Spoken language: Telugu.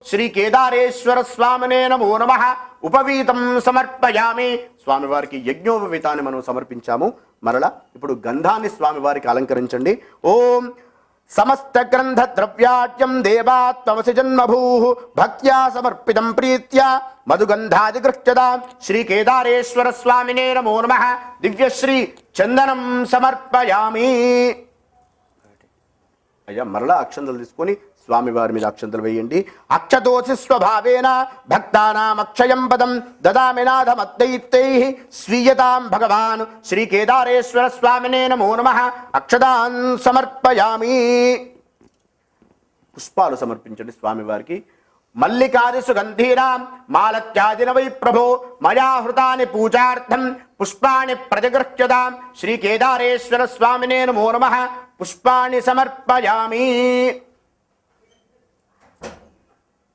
శ్రీ కేదారేశ్వర స్వామినే నమో నమః ఉపవీతం సమర్పయామి. స్వామివారికి యజ్ఞోపవీతాన్ని మనం సమర్పించాము. మరలా ఇప్పుడు గంధాన్ని స్వామివారికి అలంకరించండి. ఓం సమస్త గ్రంథ ద్రవ్యాట్యం దేవాత్మవసి జన్మభూ భక్త్యా సమర్పితం ప్రీత్యా మధుగంధాది గృహ్యదా శ్రీ కేదారేశ్వర స్వామినే నమో నమః దివ్యశ్రీ చందనం సమర్పయామి. అయ్యా మరలా అక్షంతలు తీసుకొని స్వామివారి మీద అక్షంతలు వేయండి. అక్షతోసి స్వభావేన భక్తానాం అక్షయం పదం దదామి నాథమద్దైత్తైః స్వీయతాం భగవాన్ శ్రీ కేదారేశ్వర స్వామినే నమో నమః అక్షతాన్ సమర్పయామి. పుష్పాలు సమర్పించండి స్వామివారికి. మల్లికాది సుగంధీనాం మాలత్యాదిన వై ప్రభో మయా హృతాని పూజార్థం పుష్పాణి ప్రతిగృహ్యతాం శ్రీ కేదారేశ్వర స్వామినే నమో నమః పుష్పాణి సమర్పయామి.